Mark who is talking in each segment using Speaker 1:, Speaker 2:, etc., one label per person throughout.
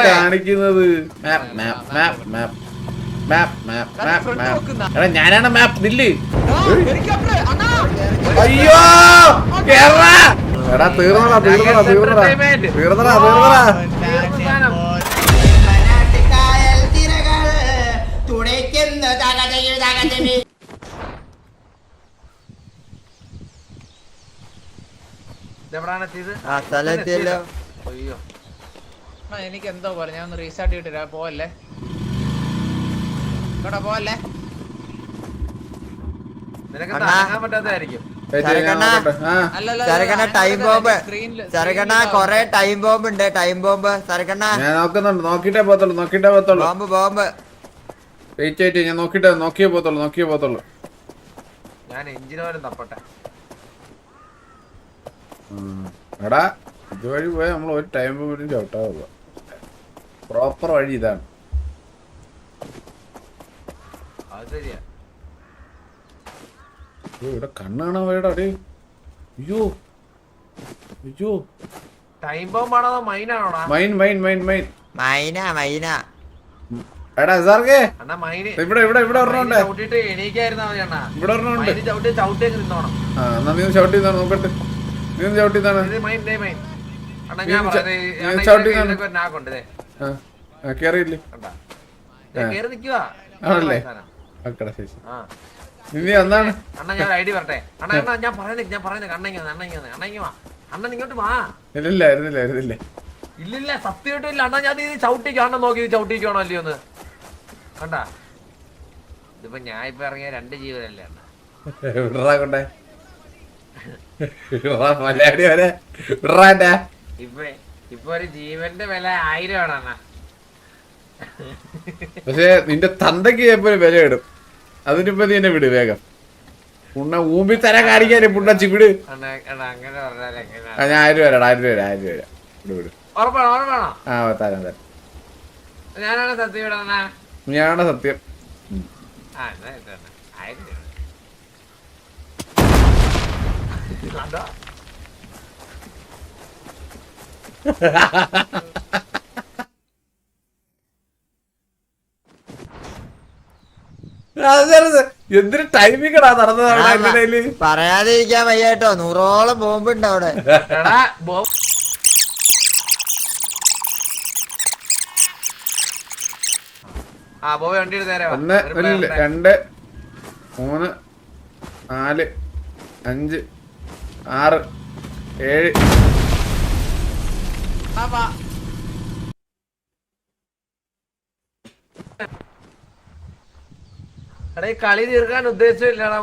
Speaker 1: കാണിക്കുന്നത് ഞാനാണ് മാപ്പ് നില്ല്. അയ്യോ എടാ തീർന്നടാ തീർന്നടാ തീർന്നടാ തീർന്നടാ തീർന്നടാ.
Speaker 2: എനിക്ക് എന്തോ പോലെ ഞാൻ ഒന്ന് റീസ്റ്റാർട്ട് ചെയ്തിട്ട് പോവല്ലേ പോവല്ലേ.
Speaker 3: കൊറേ ടൈം ബോംബ് ഉണ്ട്. ടൈം ബോംബ്
Speaker 1: ഞാൻ നോക്കുന്നുണ്ട്. നോക്കിട്ടേ പോത്തുള്ളൂ നോക്കിട്ടേ പോത്തുള്ളൂ.
Speaker 3: ബോംബ് ബോംബ്
Speaker 1: വെയിറ്റ് ആയിട്ട് ഞാൻ നോക്കിയേ പോത്തുള്ളൂ.
Speaker 4: ഞാൻ എഞ്ചിനോരം തപ്പട്ടെ.
Speaker 1: എടാ ഇതുവഴി പോയാൽ നമ്മൾ ഒരു ടൈം പോലും ചവിട്ടാവുക. പ്രോപ്പർ വഴി ഇതാണ്. ഇവിടെ കണ്ണ് കാണാൻ വേടാ. അയ്യോ അയ്യോ
Speaker 4: ടൈം ബോംബാണോ മൈനാണോടാ?
Speaker 1: മൈൻ മൈൻ മൈൻ മൈൻ
Speaker 3: മൈന മൈന.
Speaker 1: എടാ സാർക്കേ
Speaker 4: അണ്ണാ മൈന്
Speaker 1: ഇവിടെ ഇവിടെ ഇവിടെ ഒരെണ്ണമുണ്ട്.
Speaker 4: ചവിട്ടിട്ട് എണീക്കായിരുന്നാ മതി അണ്ണാ.
Speaker 1: ഇവിടെ ഒരെണ്ണമുണ്ട്.
Speaker 4: ചവിട്ടിയൊക്കെ നിന്നോണം.
Speaker 1: ആ എന്നാ നീ ചവിട്ടി നിന്നാണ് നോക്കട്ടെ. നീ ചവിട്ടി നിന്നാണ്.
Speaker 4: അണ്ണാ ഞാൻ
Speaker 1: കേറിയില്ലേ
Speaker 4: കേറി നിക്കുവാ
Speaker 1: ആണല്ലേ? നീ എന്നാണ്
Speaker 4: അണ്ണാ ഞാൻ ഐഡി പറട്ടെ. അണ്ണാ അണ്ണാ ഞാൻ പറയുന്നത് അണ്ണൻ ഇങ്ങോട്ട് വാ.
Speaker 1: ഇരുന്നില്ല
Speaker 4: ഇല്ലില്ല സത്യമായിട്ടും ഇല്ല അണ്ണാ. ഞാൻ ഇത് ചവിട്ടിക്കോ അണ്ണൻ നോക്കി ചവിട്ടിക്കോണോ അല്ലയോ ഒന്ന് കണ്ടാ. ഇതിപ്പോ ഞാൻ ഇപ്പൊ ഇറങ്ങിയ 2 ജീവനല്ലേ അണ്ണാ.
Speaker 1: വിടറാ കൊണ്ടേ മലയാളി വരെ വിടറാ.
Speaker 4: ഇപ്പൊ ഒരു ജീവന്റെ വില 1000 ആണ് അണ്ണാ.
Speaker 1: പക്ഷെ നിന്റെ തന്തയ്ക്ക് എപ്പോഴും വില ഇടും. അതിനിപ്പോ നീ എന്നെ വിട് വേഗം. പുണ്ണ ഊമ്പി തരാൻ കാണിക്കാനേ പുണ്ണച്ചി വിട്.
Speaker 4: അങ്ങനെ പറഞ്ഞാൽ
Speaker 1: ഞാൻ 1000 രൂപ വിട്.
Speaker 4: ഉറപ്പാണോ?
Speaker 1: ആ തരാം.
Speaker 4: ഞാനാണ് സത്യം വിടാ.
Speaker 1: ഞാനാണ് സത്യം.
Speaker 4: ആ 1000 രൂപ.
Speaker 1: എന്തൊരു ടൈമിങ്ങടാ നടന്നതാണ്.
Speaker 3: പറയാതിരിക്കാൻ വയ്യാട്ടോ. 100ഓളം ബോംബ് ഉണ്ട് അവിടെ.
Speaker 1: ഒന്ന് 2 3 4 5 6 7
Speaker 4: കളി തീർക്കാൻ ഉദ്ദേശമില്ലടാ.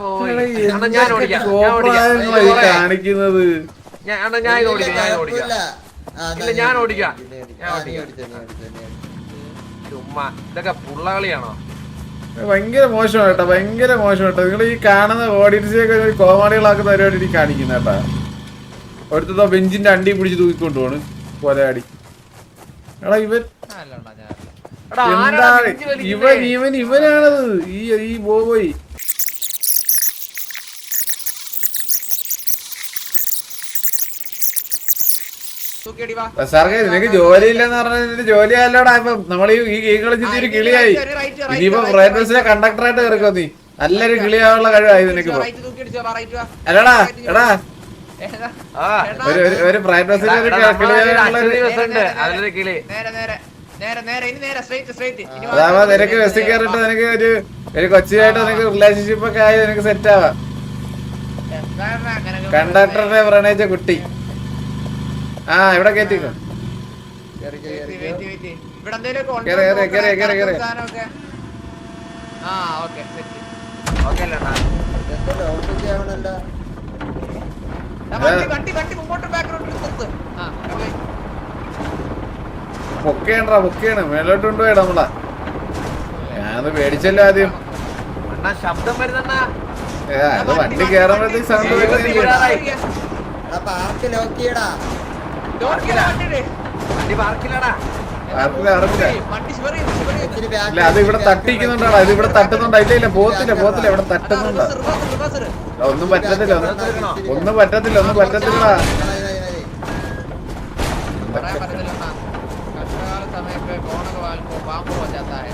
Speaker 1: കാണിക്കുന്നത്
Speaker 4: ഞാൻ ഓടിക്കാം. ചുമ്മാ ഇതൊക്കെ പുള്ളകളിയാണോ?
Speaker 1: ഭയങ്കര മോശം കേട്ടോ. നിങ്ങൾ ഈ കാണുന്ന ഓഡിയൻസിനൊക്കെ കോമാളികളാക്കുന്ന പരിപാടി കാണിക്കുന്ന കേട്ടാ. ഒരുത്തോ ബെഞ്ചിന്റെ അണ്ടി പിടിച്ച് തൂക്കിക്കൊണ്ടു പോണ് കൊലയാടി. എടാ ഇവനാണത് ഈ ബോബോയ്. സാറേ നിനക്ക് ജോലിയില്ലെന്ന് പറഞ്ഞ ജോലി ആയല്ലോടാ. ഇപ്പൊ നമ്മൾ ഈ ഗെയിം കളിച്ചിട്ട് ഒരു കിളിയായി. ഇനിയിപ്പോ പ്രൈവറ്റ് ബസ്സിലെ കണ്ടക്ടറായിട്ട് കയറിക്കോ നീ. നല്ലൊരു കിളിയാവാനുള്ള കഴിവായി നിനക്കിപ്പോ. അല്ലടാ എടാ ഒരു പ്രൈവറ്റ് ബസ്സിലെ അതാവുമ്പോ നിനക്ക് ബസ്സിൽ കയറിട്ട് നിനക്ക് ഒരു കൊച്ചിയായിട്ട് നിനക്ക് റിലേഷൻഷിപ്പ് ഒക്കെ ആയി നിനക്ക് സെറ്റ് ആവാം. കണ്ടക്ടറിനെ പ്രണയിച്ച കുട്ടി. ആ ഇവിടെ കേറ്റിക്കോ. പൊക്കെയാണ് മേലോട്ട് കൊണ്ടുപോയിടാ നമ്മളാ. ഞാനത് പേടിച്ചല്ലോ ആദ്യം.
Speaker 4: ശബ്ദം വരുന്ന
Speaker 1: അത് വണ്ടി കേറുമ്പോഴത്തേക്ക് സൗണ്ട് ഇല്ല. അത് ഇവിടെ തട്ടിക്കുന്നുണ്ടാടാ. ഇത് ഇവിടെ തട്ടുന്നുണ്ടാ. ഇല്ല പോത്തില്ല ഇവിടെ തട്ടുന്നുണ്ടാ. ഒന്നും പറ്റത്തില്ല.
Speaker 2: പറയാൻ പറ്റത്തില്ല അണ്ണാ. കഷ്ടകാല സമയത്ത് കോണൊക്കെ വാൽപ്പോ പാമ്പ് പറ്റാത്തായ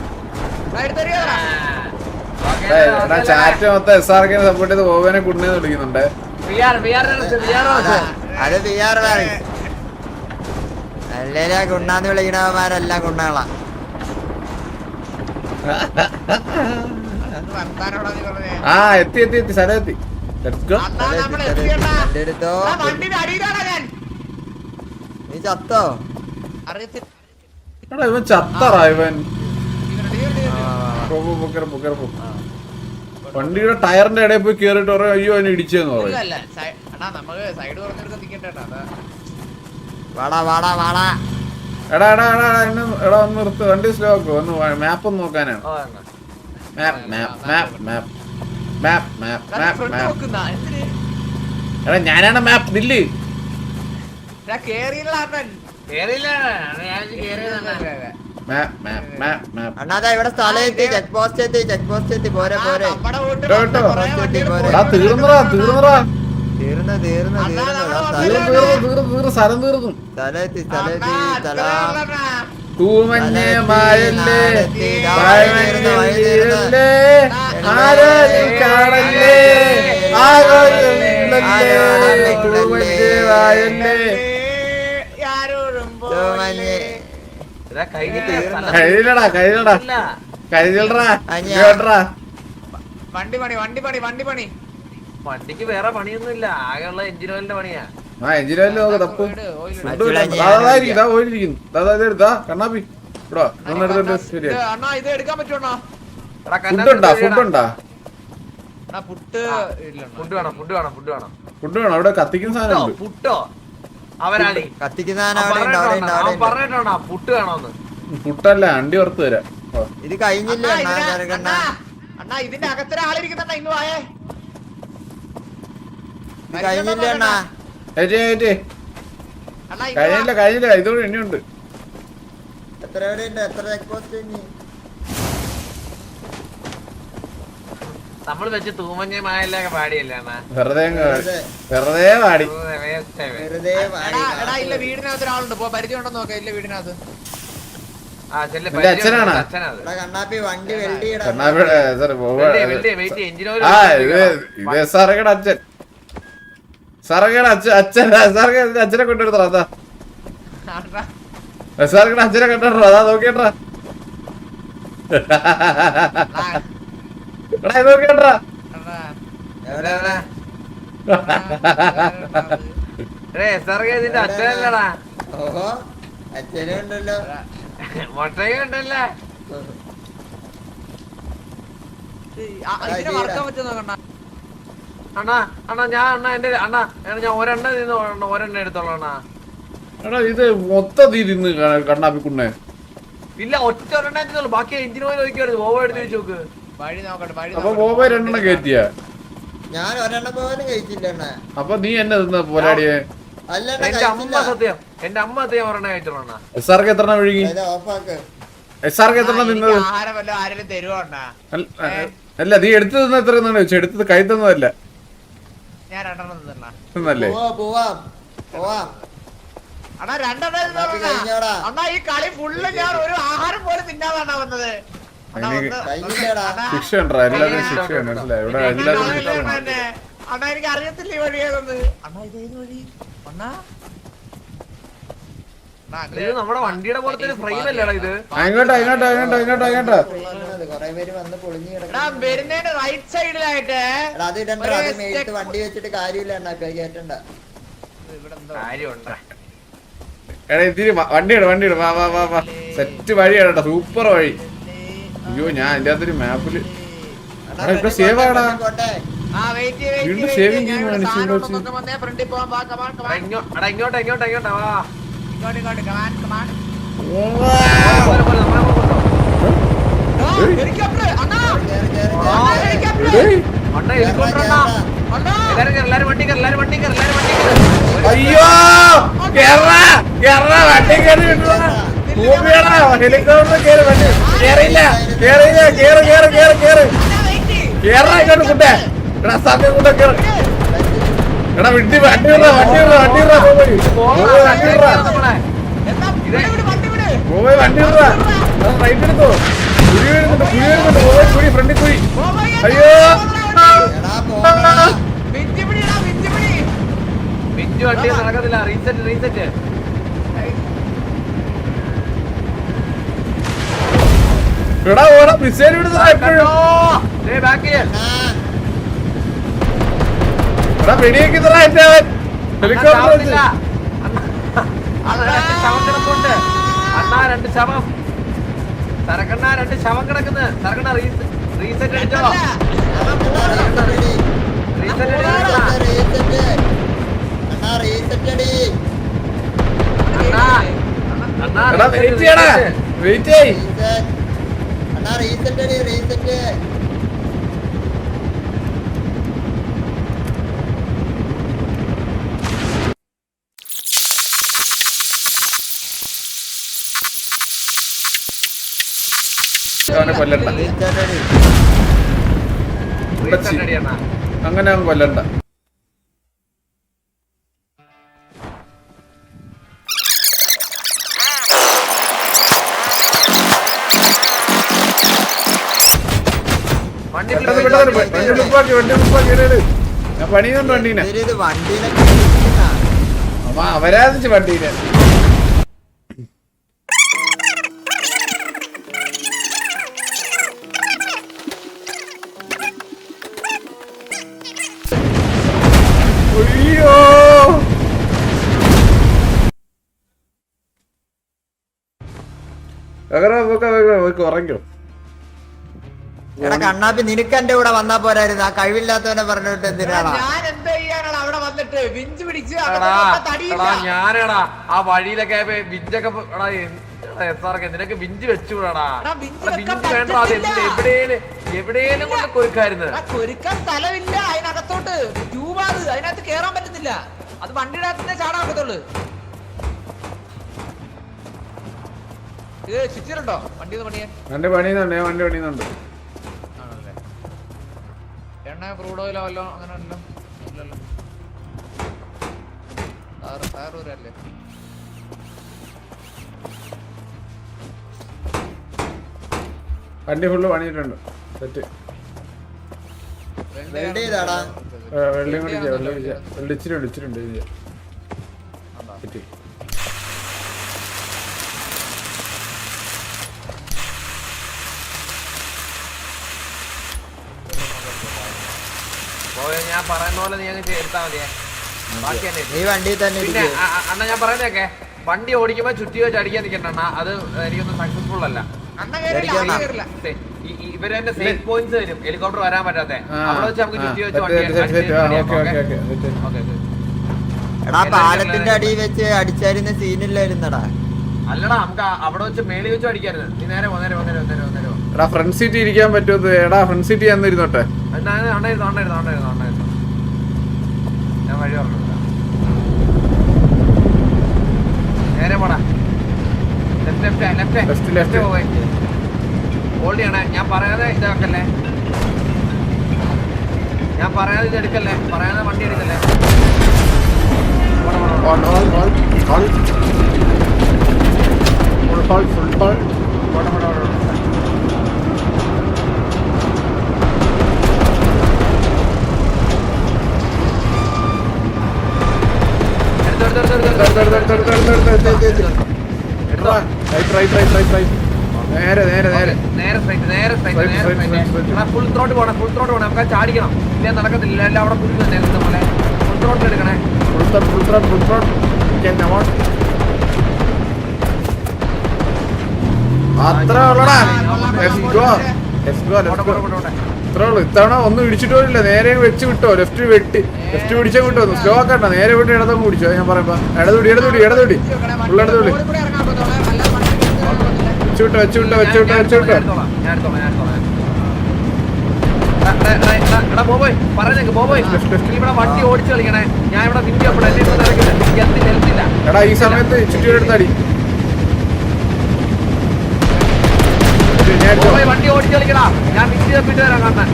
Speaker 1: എടാ ചാറ്റ് മൊത്തം SRK സപ്പോർട്ട് ചെയ്ത് ഓവനെ കുണ്ണേന്ന് വിളിക്കുന്നുണ്ട്.
Speaker 3: അത് ബിയാറാണ്. അല്ലേലും കുണ്ണാന്ന് വിളിക്കണവന്മാരെല്ലാം കുണ്ണകളാ.
Speaker 1: ആ എത്തി സ്ഥലം എത്തി. Let's go.
Speaker 3: നീ ചത്തോ?
Speaker 1: എടാ ഇവൻ ചത്തറാ ഇവൻ. വണ്ടിയുടെ ടയറിന്റെ ഇടയിൽ പോയി കേറിട്ട് പറയും അയ്യോ എന്നെ ഇടിച്ചെന്ന് പറയും.
Speaker 3: വാടാ വാടാ വാടാ.
Speaker 1: എടാ ഒന്ന് നിർത്ത്, വണ്ടി സ്ലോ ആക്കോ, ഒന്ന് മാപ്പ് ഒന്ന് നോക്കാനാണ്. എടാ ഞാനാണ് മാപ്പ് നില്ല്.
Speaker 3: അണ്ണാ ഇവിടെ സ്ഥലം എത്തി. ചെക്ക് പോസ്റ്റ് എത്തി. പോരെ പോരെ.
Speaker 1: തീർന്നറാ
Speaker 3: തീർന്നു
Speaker 1: സ്ഥലം തീർന്നു.
Speaker 3: സ്ഥലം എത്തി സ്ഥലം.
Speaker 1: തൂമഞ്ഞേ മായല്ലേ കാണല്ലേ തൂമഞ്ഞേ മായല്ലേ. കഴിഞ്ഞടാ
Speaker 4: വണ്ടിക്ക് വേറെ പണിയൊന്നുമില്ല, ആകെയുള്ള എഞ്ചിൻ ഓയിലിന്റെ പണിയാ.
Speaker 1: ആ എഞ്ചിൻ ഓയിൽ നോക്ക് തപ്പും. കണ്ണാപ്പി ഇവിടോ എടുത്തിട്ട് ശരിയാ. ഫുഡുണ്ടാ
Speaker 4: ഫുഡ് വേണം.
Speaker 1: ഫുഡ് വേണം. അവിടെ കത്തിക്കുന്ന സാധനം ഉണ്ട്.
Speaker 4: പുട്ടോ അവരാണി
Speaker 3: കത്തിക്കുന്ന
Speaker 4: പറഞ്ഞിട്ടാണോ പുട്ട് വേണോന്ന്?
Speaker 1: പുട്ടല്ല അണ്ടി വറുത്ത് തരാം.
Speaker 3: ഇത് കഴിഞ്ഞില്ല
Speaker 2: അണ്ണാ ഇതിന്റെ അകത്തൊരാളിരിക്കുന്നുണ്ടാ. ഇന്ന് വായേ
Speaker 3: കഴിഞ്ഞില്ല അണ്ണാ.
Speaker 1: കഴിഞ്ഞില്ല ഇതോടെ എണ്ണിയുണ്ട്.
Speaker 3: എത്ര ചെക്ക് പോസ്റ്റ്?
Speaker 4: നമ്മള് വെച്ച് തൂമഞ്ഞമായൊക്കെ പാടിയല്ലേ അണ്ണാ?
Speaker 1: വെറുതെ പാടി.
Speaker 2: ഇല്ല വീടിനകത്ത് ഒരാളുണ്ട്. പരിചയം ഉണ്ടോ നോക്കാം. ഇല്ല വീടിനകത്ത്
Speaker 1: അച്ഛനാണ്.
Speaker 3: കണ്ണാപ്പി വണ്ടി വെൽഡ്
Speaker 1: അച്ഛൻ. സർഗയുടെ അച്ഛനെ കൊണ്ടുവരുത്തോ. അതാ സർഗയുടെ അച്ഛനെ കണ്ടോ. അതാ നോക്കിയട്ടാ. എടാ ഇത് നോക്കിയട്ടാ.
Speaker 4: ഇതിന്റെ അച്ഛനല്ലടാ.
Speaker 3: ഓഹോ അച്ഛനും ഉണ്ടല്ലോ.
Speaker 4: മൊട്ടയും ഉണ്ടല്ലേ.
Speaker 2: മറക്കാൻ പറ്റുന്ന
Speaker 4: അണ്ണാ ഞാൻ ഒരെണ്ണ എടുത്തോളാം.
Speaker 1: എടാ ഇത് മൊത്തം തിന്ന് കണ്ണാപ്പിക്കുണ്ണേ.
Speaker 4: ഇല്ല ഒറ്റ ഒരെണ്ണ ബാക്കി എഞ്ചിൻ ഓയിൽ ഒഴിക്കുവായിരുന്നു. ഓവർ എടുത്ത് വെച്ച് നോക്ക്.
Speaker 2: വഴി നോക്കട്ടെ.
Speaker 1: അപ്പൊ ബോബ രണ്ടെണ്ണം കയറ്റിയ.
Speaker 3: ഞാൻ ഒരെണ്ണം പോലും കഴിച്ചില്ല.
Speaker 1: അപ്പൊ നീ എന്നെ തിന്ന പോലാടിയെ.
Speaker 4: എന്റെ അമ്മ സത്യം ഒരെണ്ണ കഴിച്ചോളാം.
Speaker 1: SRK എത്രണ്ണം ഒഴുകി? SRK എത്രണ്ണം തിന്നത്?
Speaker 2: ആഹാരം വല്ല ആരെങ്കിലും തരുവോണ്ടാ?
Speaker 1: അല്ല നീ എടുത്തു തിന്ന എത്ര വെച്ചു? എടുത്തത് കൈ തന്നതല്ല.
Speaker 2: ഞാൻ രണ്ടെണ്ണം
Speaker 1: തിന്നല്ലേ?
Speaker 2: അണ്ണാ രണ്ടെണ്ണം. അണ്ണാ ഈ കളി ഫുള്ള് ഞാൻ ഒരു ആഹാരം പോലും തിന്നാതാണ് വന്നത്.
Speaker 1: ശിക്ഷ ഉണ്ടോ? എല്ലാത്തിനും ശിക്ഷയാണ്. മനസ്സിലായി? ഇവിടെ എല്ലാത്തിനും
Speaker 2: അണ്ണാ എനിക്ക് അറിയത്തില്ല ഈ വഴിയാണെന്ന്. അണ്ണാ ഇതേത് വഴി? അണ്ണാ
Speaker 4: നമ്മുടെ വണ്ടിയുടെ പോലത്തെ ഒരു ഫ്രെയിം അല്ലേടാ ഇത്?
Speaker 2: വരുന്നതിന്റെ റൈറ്റ് സൈഡിലായിട്ട്
Speaker 3: വണ്ടി വെച്ചിട്ട് കാര്യമില്ല. കേറ്റണ്ട
Speaker 4: കാര്യമുണ്ടാ.
Speaker 1: എടാ ഇത്തിരി വണ്ടിയിട്. വാ സെറ്റ് വഴിയാടാ. സൂപ്പർ വഴി. അയ്യോ ഞാൻ അതിന്റെ അകത്തൊരു മാപ്പില് ഇവിടെ സേവ് ആടാ. വീണ്ടും സേവിങ് ഗെയിം കാണിച്ചു.
Speaker 4: ഇങ്ങോട്ടാ വാ. എല്ലാരും വണ്ടി
Speaker 1: അയ്യോ വണ്ടി കയറി ഹെലികോപ്റ്റർ കയറി വണ്ടി കേറിയില്ല. ഇങ്ങോട്ട് കുട്ടേ. എടാ സമയം കൂടെ കേറ്. എടാ വണ്ടി പോയി വണ്ടി വിടുവാ. റൈറ്റ് എടുത്തോ. കുഴി വരുന്നുണ്ട്, കുഴി വരുന്നുണ്ട്. പോയി കുഴി, ഫ്രണ്ടിൽ കുഴി. അയ്യോ
Speaker 3: എടാ പോടാ.
Speaker 4: മിഞ്ചു വണ്ടി നടക്കത്തില്ല. റീസെറ്റ്
Speaker 1: എടാ ഓടാ, മിസൈൽ വിടുന്നതാ എപ്പോഴും. എടാ വെടിയേക്കുന്നതാ എന്റെ അവൻ. ഹെലികോപ്റ്റർ വെച്ച്.
Speaker 4: ശവം കിടപ്പുണ്ട് അണ്ണാ. 2 ശവം. സരക്കണ്ണ 2 ശവം കിടക്കുന്നത്. സരക്കണ്ണ റീസെറ്റ് അടിച്ചോ. റീസെറ്റ്
Speaker 1: എടാ വെയിറ്റ് ചെയ്യടാ, വെയിറ്റ് ചെയ്. അവനെ കൊല്ലണ്ട, അങ്ങനെ അവൻ കൊല്ലണ്ട.
Speaker 4: വണ്ടി
Speaker 1: വണ്ടി ഉപ്പാക്കി ഇടയില്. ഞാൻ പണിയുന്നുണ്ട് വണ്ടീനെ. അവരാധിച്ച് വണ്ടീനെ. അയ്യോ ഉറങ്ങോ.
Speaker 3: എടാ കണ്ണാപ്പി നിനക്ക് എന്റെ കൂടെ വന്നാ പോരായിരുന്നു. ആ കഴിവില്ലാത്തവനെ പറഞ്ഞിട്ട് എന്തിനാണ്?
Speaker 2: ഞാൻ എന്താ ചെയ്യാനാണ് അവിടെ വന്നിട്ട് വിഞ്ച് പിടിച്ച്
Speaker 4: ഞാനടാ ആ വഴിയിലൊക്കെ വിഞ്ചൊക്കെ നിനക്ക് വിഞ്ച് വെച്ചുകൂടാടാ. വിഞ്ച് വേണ്ട. അത് എവിടെയും കൊണ്ട് കൊരുക്കായിരുന്നു.
Speaker 2: കൊരുക്കാൻ സ്ഥലമില്ല അതിനകത്തോട്ട്. ട്യൂബാത് അതിനകത്ത് കേറാൻ പറ്റുന്നില്ല. അത് വണ്ടിയുടെ അകത്തന്നെ ചാടാൻ പറ്റത്തുള്ളു. ഇത് ചുറ്റിലുണ്ടോ വണ്ടി പണിയാൻ?
Speaker 1: വണ്ടി പണിയുന്നുണ്ട്, ഞാൻ വണ്ടി പണിയുന്നുണ്ട്.
Speaker 2: ആണല്ലേ. എണ്ണ ക്രൂഡ് ഓയിലോ വല്ലോ അങ്ങനെ ഉണ്ടല്ലോ. ഇല്ലല്ലോ. താറൂരല്ലേ?
Speaker 1: വണ്ടി ഫുള്ള് പണിയിട്ടുണ്ട്. സെറ്റ്. വെള്ളം കൂടി ഇച്ചിട്ടുണ്ട്.
Speaker 4: ഞാൻ പറയുന്ന പോലെ നീ അങ്ങ് എടുത്താ മതിയേ. ബാക്കി
Speaker 3: നീ വണ്ടി തന്നെ.
Speaker 4: പിന്നെ അണ്ണ ഞാൻ പറയുന്നതൊക്കെ വണ്ടി ഓടിക്കുമ്പോ ചുറ്റി വെച്ച് അടിക്കാൻ നിൽക്കണ്ട അണ്ണ. അത് എനിക്കൊന്നും സക്സസ്ഫുൾ അല്ല. ഇവര് തന്നെ സേഫ് പോയിന്റ്സ് തരും ഹെലികോപ്റ്റർ വരാൻ പറ്റാത്ത. അവിടെ വെച്ച് നമുക്ക് ചുറ്റി വെച്ച്
Speaker 3: എടാ പാലത്തിന്റെ അടിയിൽ വെച്ച് അടിച്ചായിരുന്ന സീനില്ലായിരുന്നടാ.
Speaker 4: അല്ലടാ നമുക്ക് അവിടെ വെച്ച് മേളിൽ വെച്ച് അടിക്കായിരുന്നു. നീ നേരെ
Speaker 1: എടാ ഫ്രണ്ട് സീറ്റ് ഇരിക്കാൻ പറ്റുമോ? എടാ ഫ്രണ്ട് സീറ്റ് ഞാൻ ഇരുന്നോട്ടെ.
Speaker 4: ഞാൻ വഴി പറഞ്ഞു നേരെ പോടാ. ലെഫ്റ്റ് പോയി ഹോൾഡ് ചെയ്യണേ. ഞാൻ പറയാതെ ഇതാക്കല്ലേ. ഞാൻ പറയാതെ ഇത് എടുക്കല്ലേ. പറയാതെ വണ്ടി എടുക്കല്ലേ. ഫുൾ ത്രോട്ട് പോണം. നമുക്ക് ചാടിക്കണം. ഇല്ല നടക്കത്തില്ല. എല്ലാം അവിടെ കുരുങ്ങുന്ന പോലെ ഫുൾ ത്രോട്ട് എടുക്കണേ.
Speaker 1: അത്ര ഉള്ളടാ. ഇത്തവണ ഒന്നും ഇടിച്ചിട്ട് പോലില്ല. നേരെ വെച്ച് വിട്ടോ. ലെഫ്റ്റ് പിടിച്ചാൽ വിട്ടോ. സ്ലോ ആക്കണ്ട. നേരെ വിട്ട് ഇടതൊന്നും പിടിച്ചോ. ഞാൻ പറയുമ്പോ ഇടതുടി ഫുൾ ഇടതുടി വെച്ചുവിട്ടോ.
Speaker 4: ഇവിടെ വണ്ടി ഓടിച്ചു കളിക്കണേ. ഞാൻ ഇവിടെ
Speaker 1: എടാ ഈ സമയത്ത് ചുറ്റിയെടുത്തടി.
Speaker 4: വണ്ടി ഓടിച്ചു കളിക്കടാ. ഞാൻ വിറ്റ് തപ്പിട്ട് വരാം കാണാൻ.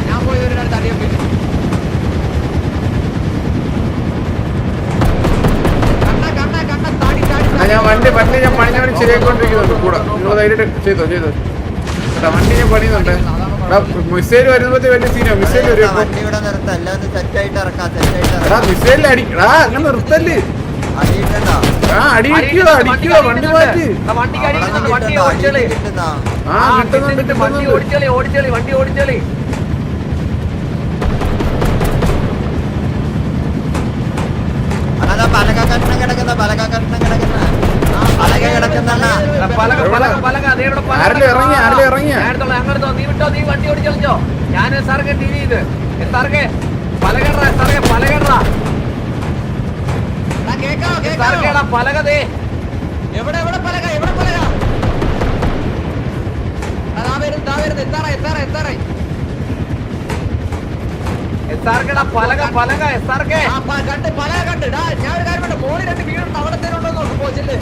Speaker 2: ഞാൻ പോയി ഒരു തടിയൊക്കെ
Speaker 1: ശരിയായിക്കൊണ്ടിരിക്കുന്നുണ്ട് കൂടെ. നിങ്ങൾ ധൈര്യമായിട്ട് ചെയ്തോ ചെയ്തോ. എടാ വണ്ടി ഞാൻ പണിയുന്നുണ്ട്. എടാ മിസൈൽ വരുമ്പോഴത്തെ വലിയ സീനാ. മിസൈൽ വരും.
Speaker 3: വണ്ടി ഇവിടെ നിർത്താം, എല്ലാം സെറ്റ് ആയിട്ട് ഇറക്കാം, സെറ്റ് ആയിട്ട്
Speaker 1: എടാ മിസൈലിൽ അടിക്കടാ, അങ്ങനെ നിർത്തല്ലേ.
Speaker 3: അടിയിട്ടുണ്ടോ?
Speaker 1: ആ അടിക്കുക അടിക്കുക, വണ്ടി മാറ്റി.
Speaker 4: വണ്ടിക്ക് അടിക്കുന്നുണ്ട്, വണ്ടി ഓടിച്ചോളി.
Speaker 3: കിട്ടുന്നോ?
Speaker 1: ആ കിട്ടുന്നുണ്ട്
Speaker 4: വണ്ടി ഓടിച്ചോളി, ഓടിച്ചോളി, വണ്ടി ഓടിച്ചോളി.
Speaker 3: അതാ പലക കഷ്ണം കിടക്കുന്ന, പലക കഷ്ണം കിടക്കുന്ന, പലക കിടക്കുന്ന.
Speaker 4: പലക പലക പലക അതേ ഇവിടെ പലക.
Speaker 1: ആരെങ്കിലും ഇറങ്ങിയ ആരെങ്കിലും ഇറങ്ങിയ
Speaker 4: ഞാൻ എടുത്തോളാം, അങ്ങോട്ടോ നീ വിട്ടോ, നീ വണ്ടി ഓടിച്ചോളിച്ചോ. ഞാൻ സാർക്ക് ടീവി ചെയ്ത് സാർക്ക് പലകടാ, സാർക്ക് പലകടാ,
Speaker 2: കേക്കാവോ കേക്കാവോ
Speaker 4: സാർക്കേടാ പലക ദേ.
Speaker 2: എവിടെ എവിടെ പലക എവിടെ പലക അതാ വരുന്നു എത്താറായി
Speaker 4: സാർക്കേടാ പലക പലക സാർക്കേ.
Speaker 2: കണ്ട് പലക കണ്ട് ഞാൻ ഒരു കാര്യം പറഞ്ഞു, മോളിൽ 2 വീടുണ്ട്, അവിടെ തന്നെ ഉണ്ടോ നോക്ക് പോച്ചല്ലേ.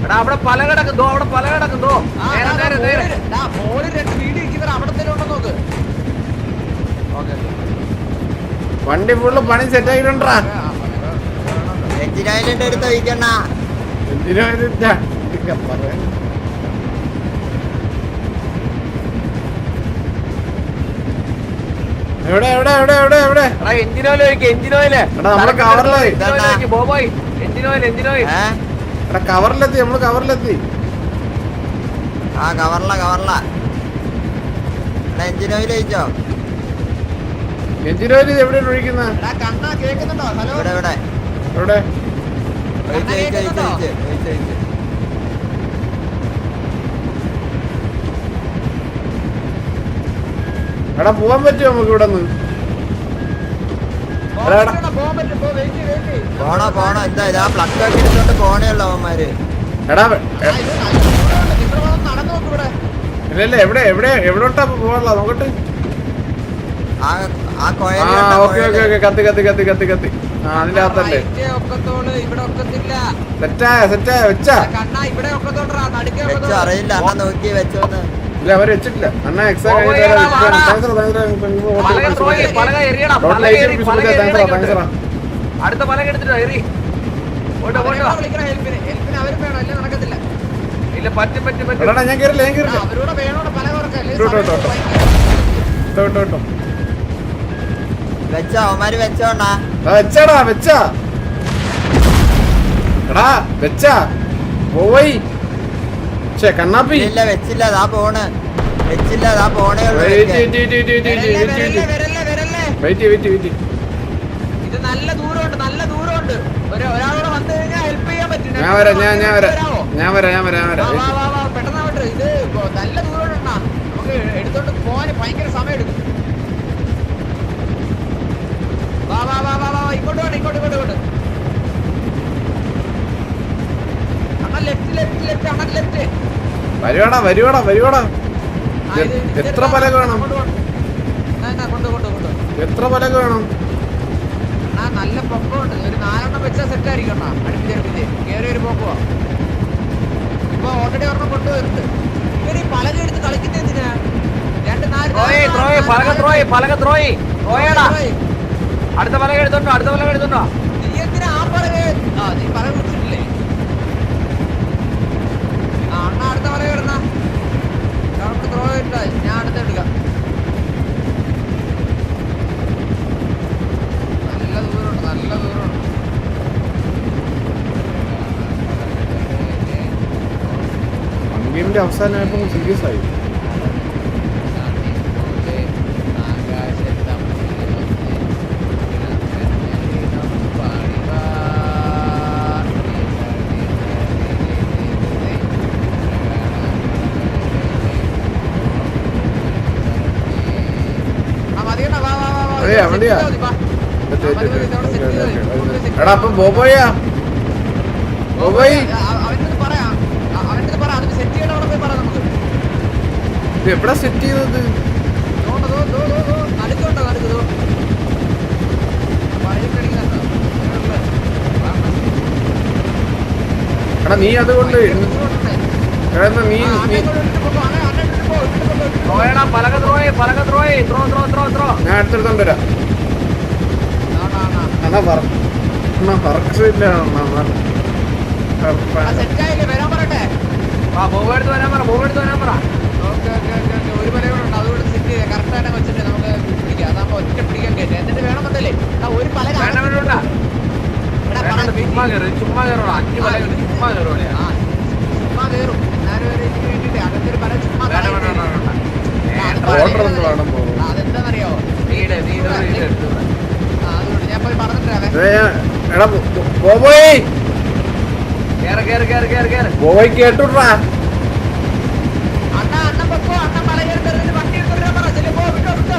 Speaker 4: എടാ അവിടെ പല കിടക്കുന്നോ, അവിടെ പല കിടക്കുന്നോ. നേരെ നേരെ നേരെ
Speaker 2: മോളിൽ 2 വീട് ഇരിക്കുന്നവർ അവിടെ തന്നെ ഉണ്ടോ നോക്ക്.
Speaker 1: വണ്ടി ഫുള്ള് പണി സെറ്റ് ആയിട്ടുണ്ടാ.
Speaker 3: എഞ്ചിനായിലിട്ട് എടുത്ത് വയ്ക്കണ്ണ.
Speaker 1: എന്തിനാ എവിടെ എവിടെ എവിടെ എവിടെ എവിടെ
Speaker 4: എഞ്ചിനോയില് ഒഴിക്ക്, എഞ്ചിനോയില്.
Speaker 1: എടാ നമ്മള് കവറിലായി.
Speaker 4: ബോബോയ് എഞ്ചിനോയിൽ എഞ്ചിനോയിൽ.
Speaker 1: എടാ കവറിലെത്തി, നമ്മള് കവറിലെത്തി.
Speaker 3: ആ കവറില എഞ്ചിൻ ഓയിൽ ഒഴിച്ചോ?
Speaker 1: എഞ്ചിൻ ഓയിൽ എവിടെയാണ് ഒഴിക്കുന്നത്?
Speaker 2: കണ്ണാ കേൾക്കുന്നുണ്ടോ? ഹലോ
Speaker 3: ഇവിടെ ഇവിടെ
Speaker 1: എവിടെ?
Speaker 3: ഒഴിച്ച്
Speaker 1: എടാ പോവാൻ പറ്റുമോ നമുക്ക് ഇവിടെ നിന്ന്?
Speaker 3: പോണോ എന്താ ഇതാ പ്ലഗ് ഒക്കെ എടുത്തോണ്ട് പോണേ ഉള്ളു അവന്മാര്.
Speaker 1: എടാ
Speaker 2: നടന്നു നോക്ക് ഇവിടെ.
Speaker 1: ഇല്ലല്ല എവിടെ എവിടെ എവിടോട്ടാ പോവാനുള്ള നോക്കട്ടെ.
Speaker 3: ആ കോയ
Speaker 1: ഓക്കെ ഓക്കെ ഓക്കെ കത്തി കത്തി കത്തി കത്തി കത്തി. ആ അതിന്റെ അകത്തല്ലേ
Speaker 2: ഇവിടെ ഒക്കത്തില്ല.
Speaker 1: സെറ്റായ സെറ്റായ വെച്ചാ
Speaker 2: കണ്ണാ ഇവിടെ ഒക്കത്തോട്ടാ നടുക്കേ
Speaker 3: വെച്ചോ അറിയില്ല അണ്ണ നോക്കി വെച്ചോന്ന്.
Speaker 1: ഇല്ല അവര് വെച്ചിട്ടില്ല. അണ്ണ എക്സാ
Speaker 4: അടുത്ത പലക എടുത്തിട്ടോ എറി. ഇല്ല പറ്റും പറ്റും പറ്റും.
Speaker 1: ഞാൻ കേറില്ല ഞാൻ കേറില്ല.
Speaker 2: അവരോട് വേണോട് പല
Speaker 3: വെച്ചോ അവന്മാര് വെച്ചോണ്ടാ.
Speaker 1: വെച്ചാടാ വെച്ചാ എടാ വെച്ചാ പോയി. കണ്ണാപ്പി
Speaker 3: ഇല്ല വെച്ചില്ല അതാ പോണ്. വെച്ചില്ല അതാ പോണേ ഉള്ളു.
Speaker 2: ഇത് നല്ല ദൂരമുണ്ട് നല്ല ദൂരമുണ്ട്. ഒരാളോട് വന്നു കഴിഞ്ഞാൽ ഹെൽപ്പ് ചെയ്യാൻ പറ്റും.
Speaker 1: ഞാൻ വരാം ഞാൻ വരാം
Speaker 2: പെട്ടെന്ന് ആവട്ടെ. ഇത് നല്ല ദൂരമുണ്ടാ, നമുക്ക് എടുത്തോണ്ട് പോവാന് ഭയങ്കര സമയം എടുക്കും. വാ വാ വാ വാ വാ ഇങ്ങോട്ട് വേണം ഇങ്ങോട്ട്. അണ്ണ ലെഫ്റ്റ് അണ്ണ ലെഫ്റ്റ്.
Speaker 1: വരുവാടാ എത്ര പലക വേണം?
Speaker 2: കൊണ്ട്
Speaker 1: എത്ര പലക വേണം?
Speaker 2: നല്ല പൊക്കമുണ്ട്. ഒരു 4 വെച്ചാൽ സെറ്റ് ആയിരിക്കും. അടുപ്പിച്ച് കേറി ഒരു പോക്കുവാ. ഇപ്പൊ ഓൾറെഡി ഒരെണ്ണം കൊണ്ടുവരുന്നുണ്ട്. ഇവര് ഈ പലക എടുത്ത് കളിക്കുന്ന എന്തിനാ? 2
Speaker 4: അടുത്ത പലക എടുത്തോണ്ടോ.
Speaker 2: നീ എന്തിനാ ആ പലക? നീ പലക വിളിച്ചിട്ടില്ലേ? അണ്ണ അടുത്ത പലക ഇടുന്ന ത്രോ ഇട്ടാ ഞാൻ അടുത്ത് എടുക്കാം. നല്ല ദൂരമുണ്ട്.
Speaker 1: ഗെയിമിന്റെ അവസാനമായപ്പോ സീരിയസ് ആയി. എടാ അപ്പൊ ബോബോയ് ഇത് എവിടാ സെറ്റ് ചെയ്തത്? എടാ നീ അതുകൊണ്ട് നീ ഞാൻ അടുത്തെടുത്തോണ്ട് വരാം.
Speaker 2: സെറ്റായില്ലേ വരാൻ പറയട്ടെ.
Speaker 4: ആ ബോബ് എടുത്ത് വരാൻ പറ, ബോബ് എടുത്ത് വരാൻ പറ.
Speaker 2: ഓക്കെ ഒരു പലയുണ്ട് അതുകൊണ്ട് സെറ്റ് ചെയ്യാം. കറക്റ്റ് ആയിട്ട് വെച്ചിട്ട് നമുക്ക് പിടിക്കാം. അതാകുമ്പോ ഒറ്റ പിടിക്കാൻ കയറ്റി എന്നിട്ട് വേണമെന്നല്ലേ ഒരു പല
Speaker 4: വേണ്ട വേണ്ട വേണ്ട. ചുമ്മാ കയറി, ചുമ്മാ കയറോളാം. 5 വലയുണ്ട്, ചുമ്മാ കയറോളെ.
Speaker 2: ചുമ്മാ കയറും എന്നാലും ഒരു ഇതിന് വേണ്ടിട്ട് അകത്തൊരു പല ചുമ്മാ
Speaker 4: വേണ്ട വേണ്ട വേണ്ട വേണ്ട.
Speaker 2: അതെന്താണെന്നറിയാവോ?
Speaker 4: വീട് വീട് വീട് എടുത്തു.
Speaker 2: അതുകൊണ്ട് ഞാൻ പോയി പറഞ്ഞിട്ടാവേ.
Speaker 1: എടാ ബോബോയ്
Speaker 4: കേറ് കേറ് കേറ് കേറ് കേറ്.
Speaker 1: ബോബോയ് കേട്ടുട്രാ.
Speaker 2: അണ്ണ പൊക്കോ. അണ്ണ മല കയറി തരുന്നിട്ട് വണ്ടി എടുത്തോണ്ട് പറ. ചെല്ലു പോ. വിട്ടോ വിട്ടോ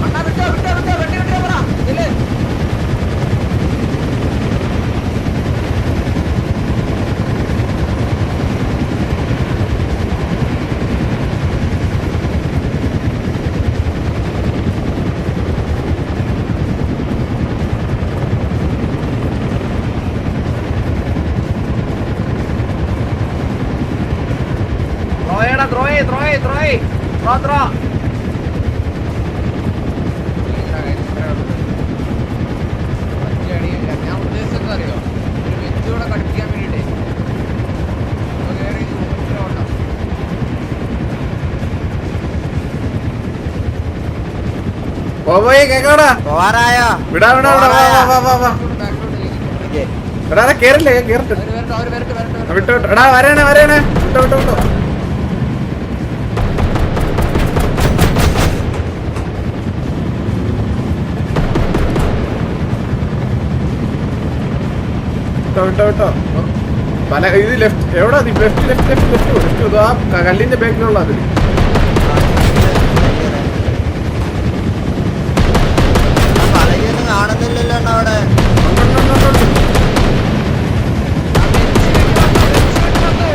Speaker 2: അണ്ണ വിട്ടോ വിട്ടോ വിട്ടോ വണ്ടി വിട്ടോ പറ. ചെല്ല്. ഞാൻ ഉദ്ദേശിച്ചത് അറിയോ? ഒരു വെച്ചൂടെ കടിപ്പിക്കാൻ വേണ്ടിട്ടേ
Speaker 1: ബോബോയ് കേക്കടാ.
Speaker 3: പോവാറായോ?
Speaker 1: വിടാ വിടാ വിടാ. വാ വാ വാ വാ. എടാ കേറില്ലേ കേറിട്ട്. വിട്ടോ വിട്ടോ. എടാ വരണേ വരണേ. വിട്ടോ വിട്ടോ വിട്ടോ. വിട്ടോ വിട്ടോ. പല ഇത് ലെഫ്റ്റ് എവിടാ? Left left left left left. ആ കല്ലിന്റെ ബാക്കിലുള്ള അതില്.
Speaker 3: പലയൊന്നും കാണുന്നില്ലല്ലോ അണ്ണാ അവിടെ.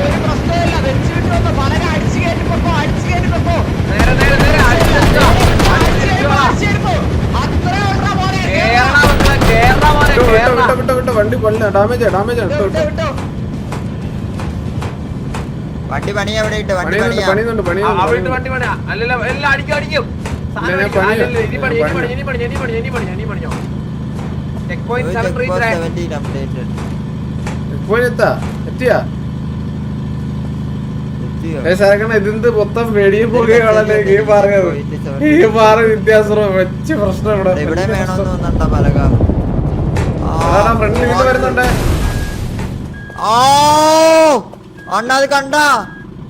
Speaker 2: ഒരു പ്രശ്നമില്ല. വെച്ച് വിട്ട് വന്നോ. പലക അടിച്ചു കയറ്റി പൊക്കോ. അടിച്ചു കയറ്റി പൊക്കോ.
Speaker 4: നേരെ നേരെ നേരെ അടിച്ചോ.
Speaker 2: അത്രേ ഉള്ള പോലെ
Speaker 4: കേരള മക്കളെ, കേരള മോനെ, കേരള.
Speaker 1: വിട്ടോ വിട്ടോ വിട്ടോ. വണ്ടി കൊല്ല ഡാമേജ് ഡാമേജ്. വിട്ടോ വിട്ടോ.
Speaker 2: വിട്ടോ.
Speaker 3: വണ്ടി പണി എവിടെ ഇട്ട്? വണ്ടി
Speaker 1: പണിയുന്നുണ്ട്
Speaker 3: പണിയാ.
Speaker 1: പണിയുന്നുണ്ട്
Speaker 4: അവിടുത്തെ
Speaker 1: പണിയുന്നുണ്ട്.
Speaker 4: വണ്ടി പണിയാ. അല്ലല്ല എല്ലാം അടിക്കും അടിക്കും.
Speaker 1: ഇല്ല, ഞാൻ പണിയാ.
Speaker 4: ഇനി പണി ഇനി പണി ഇനി പണി ഇനി പണി ഇനി പണി ഇനി പണിയോ. ചെക്ക് പോയിന്റ്
Speaker 3: ഒരു
Speaker 4: 7
Speaker 3: check post
Speaker 4: 3
Speaker 3: 17 updated.
Speaker 1: പോയിട്ടാ എത്തിയാ
Speaker 3: എത്തിയോ?
Speaker 1: സാറക്കണ ഇതിന്റെ മൊത്തം വെടിയെ പോകുകയാണല്ലേ ഈ പറഞ്ഞത്. ഈ പറഞ്ഞ വ്യത്യാസം വെച്ച് പ്രശ്നം ഇവിടെ.
Speaker 3: ഇവിടെ വേണമെന്ന് തോന്നണ്ട പലക.
Speaker 1: ഫ്രണ്ട് വീട്ടിൽ വരുന്നുണ്ട്.
Speaker 3: ഓ അണ്ണ അത് കണ്ട?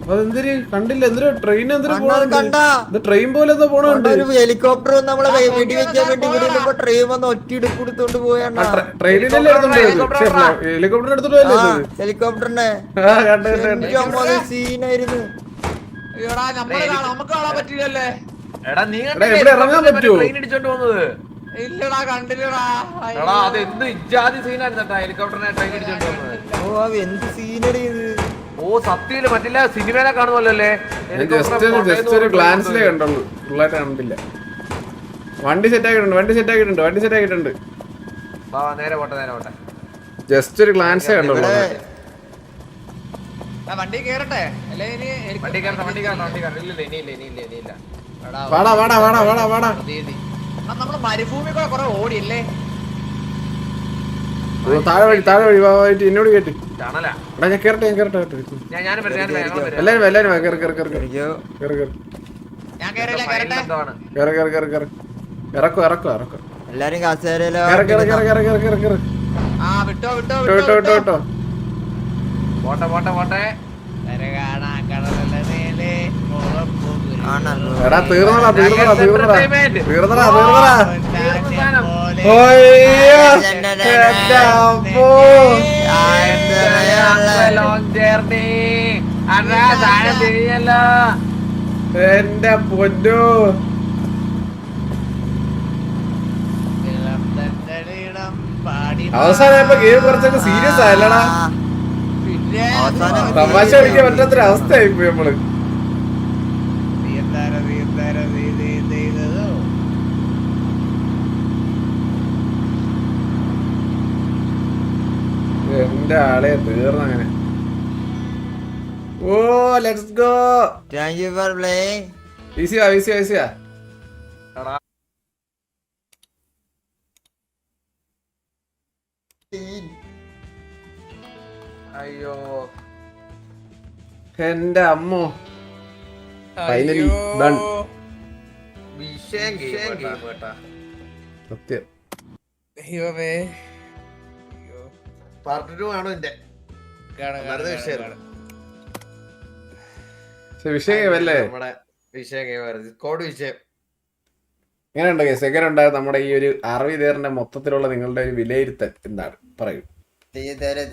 Speaker 1: അതെന്തിരി കണ്ടില്ല? എന്തിനാ ട്രെയിൻ എന്തിനാ
Speaker 3: അണ്ണ അത് കണ്ട?
Speaker 1: ഇത് ട്രെയിൻ പോലെ എന്താ പോണുണ്ട്?
Speaker 3: ഒരു ഹെലികോപ്റ്റർ നമ്മളെ വെടി വെക്കാൻ വേണ്ടി ഇവിടെ ട്രെയിൻ വന്ന് ഒറ്റയിടുപ്പ് എടുത്തോണ്ട് പോയണ്ണ.
Speaker 1: ട്രെയിനിലല്ലേ ഹെലികോപ്റ്റർ എടുത്തിട്ടല്ലേ
Speaker 3: ഹെലികോപ്റ്ററിനെ
Speaker 1: കണ്ടു കണ്ടു.
Speaker 3: സീനായിരുന്നു.
Speaker 2: അയ്യോടാ നമ്മള് കാണാം. നമുക്ക് കാണാൻ പറ്റില്ലല്ലേ?
Speaker 4: എടാ നീ
Speaker 1: എടാ, ഇവിടെ ഇറങ്ങാൻ പറ്റുമോ?
Speaker 4: ട്രെയിൻ ഇടിച്ചോണ്ട് പോകുന്നത്.
Speaker 2: ഇല്ലടാ കണ്ടില്ലടാ.
Speaker 4: എടാ അത് എന്ത് ഇജാതി സീനായിരുന്നു കേട്ടാ, ഹെലികോപ്റ്ററിനെ ട്രെയിൻ ഇടിച്ചോണ്ട് പോകുന്നത്.
Speaker 3: ഓ അത് എന്ത് സീനടി ഇത്.
Speaker 4: ഓ സത്യത്തില് മറ്റില്ല സിനിമയിലെ കാണുമല്ലേ.
Speaker 1: ജസ്റ്റ് ഒരു ഗ്ലാൻസിലേ കണ്ടുള്ളൂ, ഫുള്ളായിട്ട് കണ്ടില്ല. വണ്ടി സെറ്റ് ആക്കിയിട്ടുണ്ട്, വണ്ടി സെറ്റ് ആക്കിയിട്ടുണ്ട്, വണ്ടി സെറ്റ് ആക്കിയിട്ടുണ്ട്.
Speaker 4: നേരെ പോട്ടെ നേരെ പോട്ടെ.
Speaker 1: ജസ്റ്റ് ഒരു ഗ്ലാൻസേ കണ്ടുള്ളൂ.
Speaker 2: വണ്ടി കേറട്ടെ അല്ലേ? ഇനി
Speaker 4: വണ്ടി കയറണം വണ്ടി കയറണം വണ്ടി കയറണം. ഇല്ല ഇനിയില്ല ഇനിയില്ല ഇനിയില്ല.
Speaker 1: വാടാ വാടാ വാടാ വാടാ വാടാ.
Speaker 2: നമ്മള് മരുഭൂമി കൂടെ കുറെ ഓടിയല്ലേ?
Speaker 1: താഴെ വഴി താഴെ വഴി വായിട്ട് എന്നോട് കേട്ട്.
Speaker 4: ചാണല
Speaker 1: എടാ ഞാൻ കേറട്ടെ ഞാൻ കേറട്ടെ.
Speaker 4: ഞാനും വരാം
Speaker 1: എല്ലാരും എല്ലാരും കേറി കേറി കേറി കേറി കേറി കേറി
Speaker 2: ഞാൻ കേറില്ല. കേറട്ടെ.
Speaker 1: കേറി കേറി കേറി കേറി. ഇറക്കോ ഇറക്കോ ഇറക്കോ.
Speaker 3: എല്ലാരും കസേരയിലോ.
Speaker 1: കേറി കേറി കേറി കേറി കേറി കേറി കേറി.
Speaker 2: ആ വിട്ടോ വിട്ടോ
Speaker 1: വിട്ടോ വിട്ടോ വിട്ടോ വിട്ടോ.
Speaker 4: പോട്ടെ പോട്ടെ പോട്ടെ.
Speaker 1: എടാ തീർന്നടാ തീർന്നടാ തീർന്നടാ തീർന്നടാ തീർന്നടാ.
Speaker 4: ലോങ് ജേർണി സാധനം തിരിഞ്ഞല്ലോ.
Speaker 1: എന്റെ പൊന്നോ. അവസാനം ഗെയിം കുറച്ചൊക്കെ സീരിയസ് ആയല്ലടാ.
Speaker 2: പിന്നെ
Speaker 1: തമാശ കളിക്കാൻ പറ്റാത്തൊരവസ്ഥയായി പോയി നമ്മള്. എന്റെ ആളെ തീർന്നങ്ങനെ. ഓ let's go.
Speaker 3: Thank you for playing.
Speaker 1: ഈസിയാ ഈസിയാ ഈസിയാ.
Speaker 4: അയ്യോ
Speaker 1: എന്റെ അമ്മോ ഫൈനലി ഡൺ.
Speaker 4: വിഷയം കേട്ടാ
Speaker 1: സത്യം
Speaker 5: ദൈവമേ
Speaker 4: പാർട്ട് 2 ആണോ എന്റെ
Speaker 1: വിഷയമല്ലേ
Speaker 4: നമ്മുടെ വിഷയം ഗെയിമായിരുന്നു കോഡ് വിഷയം.
Speaker 1: എങ്ങനെയുണ്ട് കേസ്? എങ്ങനെയുണ്ടായിരുന്നു നമ്മുടെ ഈ ഒരു അറബി തേറിന്റെ മൊത്തത്തിലുള്ള നിങ്ങളുടെ ഒരു വിലയിരുത്തൽ എന്താണ് പറയൂ?
Speaker 3: തീയതേരോ